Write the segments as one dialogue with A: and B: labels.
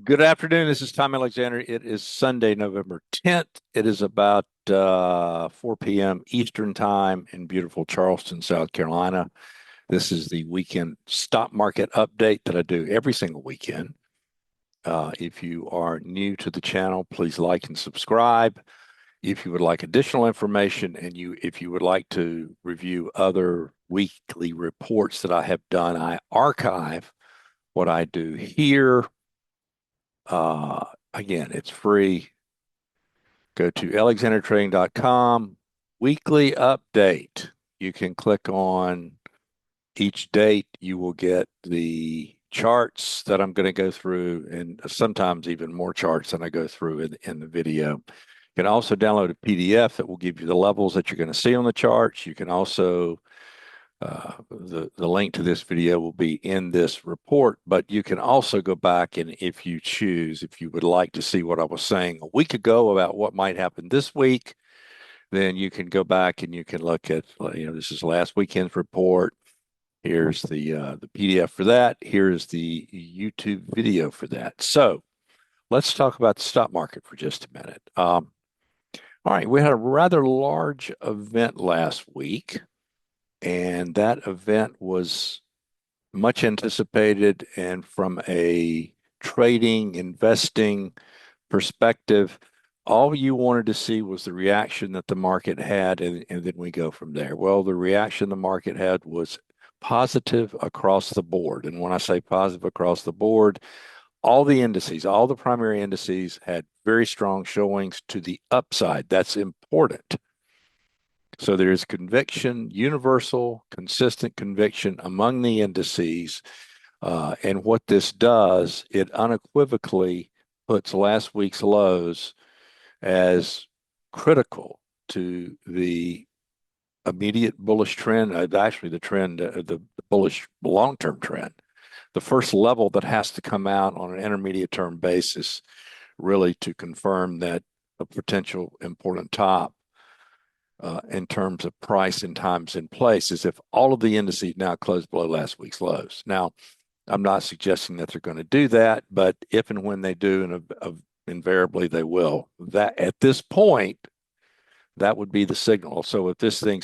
A: Good afternoon. This is Tom Alexander. It is Sunday, November 10th. It is about 4 p.m. Eastern Time in beautiful Charleston, South Carolina. This is the weekend stock market update that I do every single weekend. If you are new to the channel, please like and subscribe. If you would like additional information and if you would like to review other weekly reports that I have done, I archive what I do here. Again, it's free. Go to alexandertrading.com, weekly update. You can click on each date. You will get the charts that I'm going to go through, and sometimes even more charts than I go through in the video. You can also download a PDF that will give you the levels that you're going to see on the charts. You can also the link to this video will be in this report, but you can also go back and if you choose, if you would like to see what I was saying a week ago about what might happen this week, then you can go back and you can look at, this is last weekend's report. Here's the PDF for that. Here's the YouTube video for that. So let's talk about the stock market for just a minute. All right, we had a rather large event last week. And that event was much anticipated. And from a trading, investing perspective, all you wanted to see was the reaction that the market had. And then we go from there. Well, the reaction the market had was positive across the board. And when I say positive across the board, all the indices, all the primary indices had very strong showings to the upside. That's important. So there's conviction, universal, consistent conviction among the indices. And what this does, it unequivocally puts last week's lows as critical to the immediate bullish trend, actually the trend, the bullish long-term trend. The first level that has to come out on an intermediate term basis, really to confirm that a potential important top in terms of price and times in place is if all of the indices now close below last week's lows. Now, I'm not suggesting that they're going to do that, but if and when they do, and invariably they will, that at this point, that would be the signal. So if this thing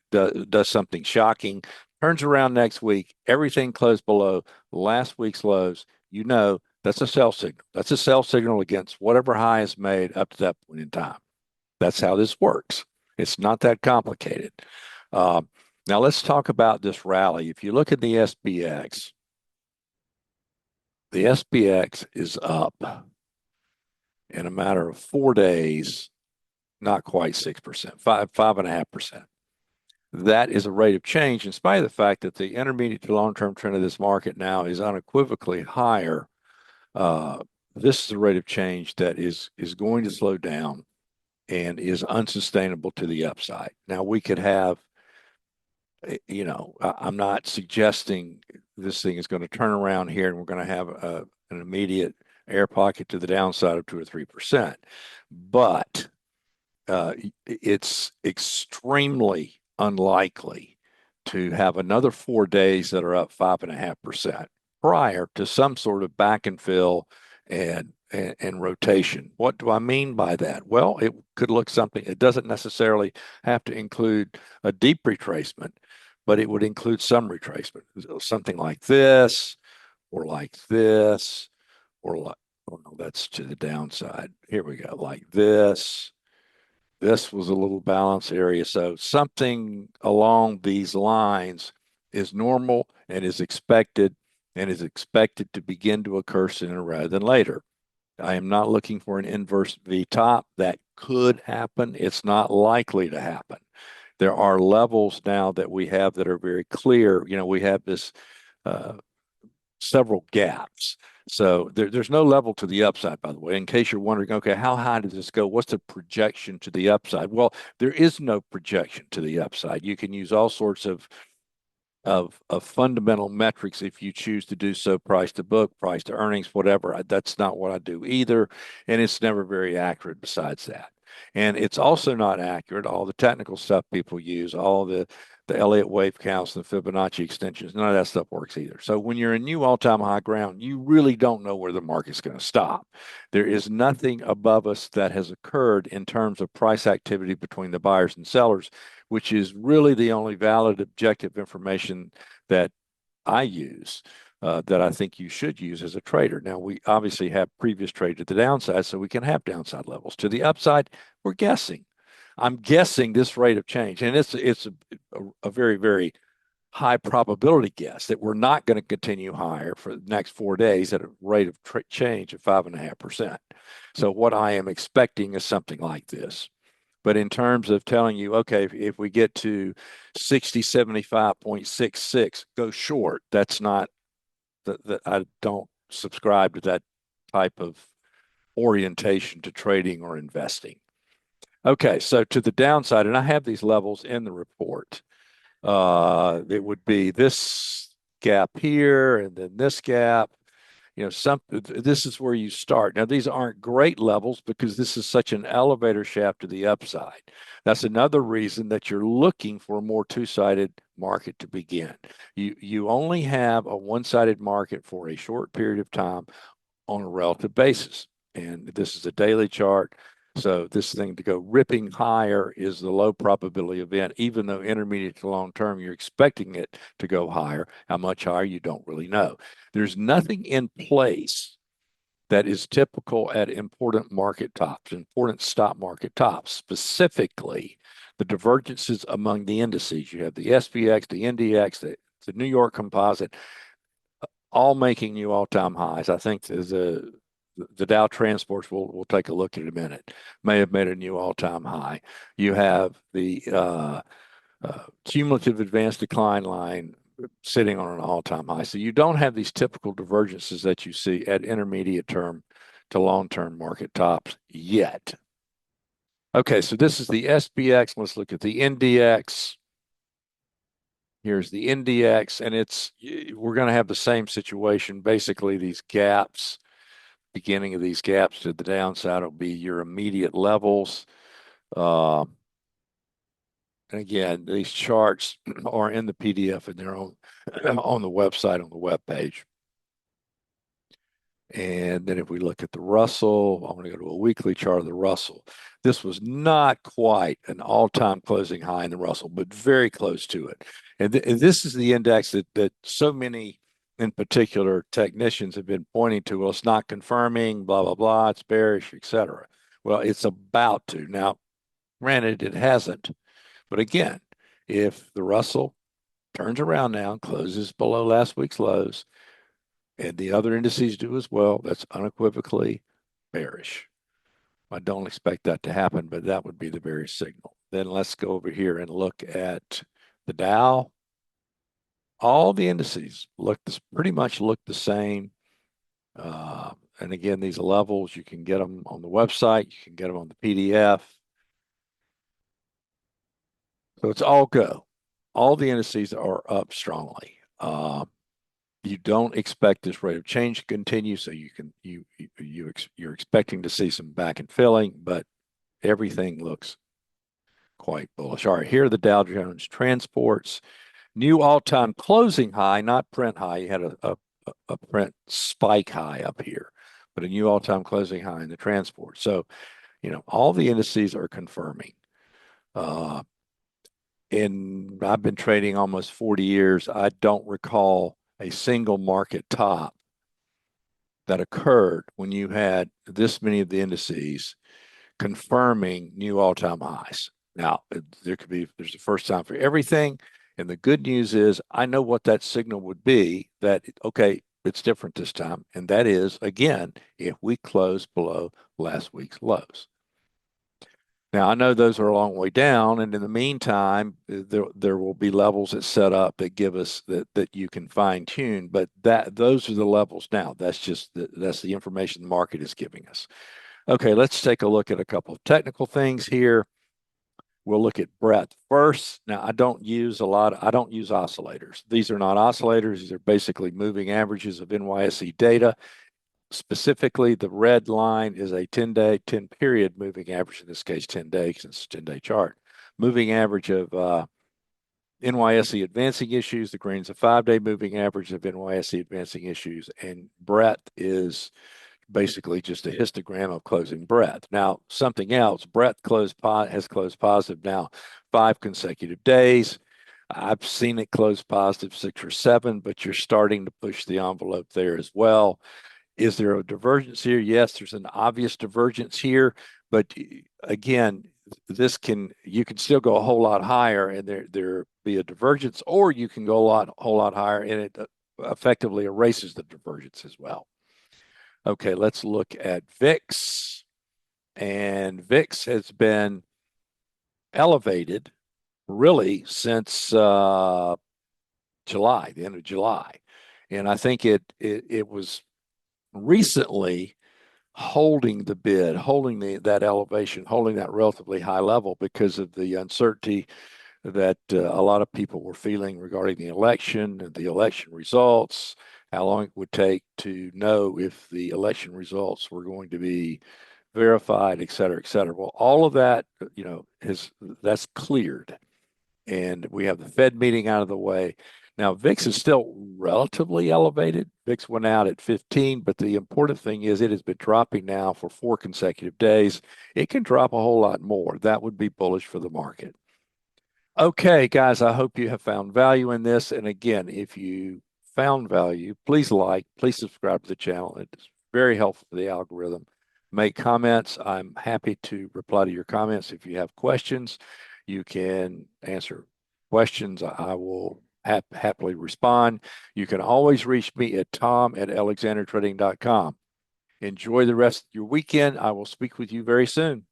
A: does something shocking, turns around next week, everything closed below last week's lows, that's a sell signal. That's a sell signal against whatever high is made up to that point in time. That's how this works. It's not that complicated. Uh, Now let's talk about this rally. If you look at the SPX is up in a matter of 4 days, not quite 6%, 5.5%. That is a rate of change in spite of the fact that the intermediate to long-term trend of this market now is unequivocally higher. This is a rate of change that is going to slow down and is unsustainable to the upside. Now we could have, I'm not suggesting this thing is going to turn around here and we're going to have an immediate air pocket to the downside of 2 or 3%, but it's extremely unlikely to have another 4 days that are up 5.5% prior to some sort of back and fill and rotation. What do I mean by that? Well, it could look something, it doesn't necessarily have to include a deep retracement, but it would include some retracement, something like this, or like this, or like, oh no, that's to the downside. Here we go, like this. This was a little balance area. So something along these lines is normal and is expected to begin to occur sooner rather than later. I am not looking for an inverse V top. That could happen. It's not likely to happen. There are levels now that we have that are very clear. We have this several gaps. So there's no level to the upside, by the way, in case you're wondering, okay, how high does this go? What's the projection to the upside? Well, there is no projection to the upside. You can use all sorts of fundamental metrics if you choose to do so, price to book, price to earnings, whatever. That's not what I do either. And it's never very accurate besides that. And it's also not accurate, all the technical stuff people use, all the the Elliott wave counts, the Fibonacci extensions. None of that stuff works either. So when you're in new all-time high ground, you really don't know where the market's going to stop. There is nothing above us that has occurred in terms of price activity between the buyers and sellers, which is really the only valid objective information that I use. That I think you should use as a trader. Now, we obviously have previous trade to the downside, so we can have downside levels. To the upside, we're guessing. I'm guessing this rate of change, and it's a very, very high probability guess that we're not going to continue higher for the next 4 days at a rate of change of 5.5%. So what I am expecting is something like this. But in terms of telling you, okay, if we get to 6075.66, go short, that's not that I don't subscribe to that type of orientation to trading or investing. Okay, so to the downside, and I have these levels in the report. It would be this gap here, and then this gap. This is where you start. Now, these aren't great levels because this is such an elevator shaft to the upside. That's another reason that you're looking for a more two-sided market to begin. You only have a one-sided market for a short period of time on a relative basis. And this is a daily chart. So this thing to go ripping higher is the low probability event, even though intermediate to long term, you're expecting it to go higher. How much higher, you don't really know. There's nothing in place that is typical at important market tops, important stock market tops, specifically the divergences among the indices. You have the SPX, the NDX, the New York Composite, all making new all-time highs. I think the Dow Transports, we'll take a look at in a minute, may have made a new all-time high. You have the cumulative advanced decline line sitting on an all-time high. So you don't have these typical divergences that you see at intermediate term to long-term market tops yet. Okay, so this is the SPX. Let's look at the NDX. Here's the NDX, and we're going to have the same situation. Basically, these gaps, beginning of these gaps to the downside will be your immediate levels. And again, these charts are in the PDF and they're on the website, on the web page. And then if we look at the Russell, I'm going to go to a weekly chart of the Russell. This was not quite an all-time closing high in the Russell, but very close to it. And this is the index that so many, in particular, technicians have been pointing to. Well, it's not confirming, blah, blah, blah, it's bearish, etc. Well, it's about to. Now, granted, it hasn't. But again, if the Russell turns around now and closes below last week's lows, and the other indices do as well, that's unequivocally bearish. I don't expect that to happen, but that would be the bearish signal. Then let's go over here and look at the Dow. All the indices pretty much look the same. And again, these levels, you can get them on the website, you can get them on the PDF. So it's all go. All the indices are up strongly. You don't expect this rate of change to continue, so you're expecting to see some back and filling, but everything looks quite bullish. All right, here are the Dow Jones Transports. New all-time closing high, not print high. You had a print spike high up here, but a new all-time closing high in the transport. So, all the indices are confirming. And I've been trading almost 40 years. I don't recall a single market top that occurred when you had this many of the indices confirming new all-time highs. Now, there's the first time for everything. And the good news is I know what that signal would be that, okay, it's different this time. And that is, again, if we close below last week's lows. Now, I know those are a long way down, and in the meantime, there will be levels that set up that give us that you can fine tune, but those are the levels now. That's the information the market is giving us. Okay, let's take a look at a couple of technical things here. We'll look at breadth first. Now, I don't use oscillators. These are not oscillators. These are basically moving averages of NYSE data. Specifically, the red line is a 10-day, 10-period moving average, in this case 10 days, since it's a 10-day chart. Moving average of NYSE advancing issues. The green's a 5-day moving average of NYSE advancing issues, and breadth is basically just a histogram of closing breadth. Now, something else, breadth has closed positive now 5 consecutive days. I've seen it close positive 6 or 7, but you're starting to push the envelope there as well. Is there a divergence here? Yes, there's an obvious divergence here, but again, you can still go a whole lot higher and there be a divergence, or you can go a whole lot higher and it effectively erases the divergence as well. Okay, let's look at VIX. And VIX has been elevated really since July, the end of July. And I think it was recently holding the bid, holding that elevation, holding that relatively high level because of the uncertainty that a lot of people were feeling regarding the election and the election results, how long it would take to know if the election results were going to be verified, et cetera, et cetera. Well, all of that, that's cleared. And we have the Fed meeting out of the way. Now, VIX is still relatively elevated. VIX went out at 15, but the important thing is it has been dropping now for 4 consecutive days. It can drop a whole lot more. That would be bullish for the market. Okay, guys, I hope you have found value in this. And again, if you found value, please subscribe to the channel. It's very helpful for the algorithm. Make comments. I'm happy to reply to your comments. If you have questions, you can answer questions. I will happily respond. You can always reach me at tom@alexandertrading.com. Enjoy the rest of your weekend. I will speak with you very soon.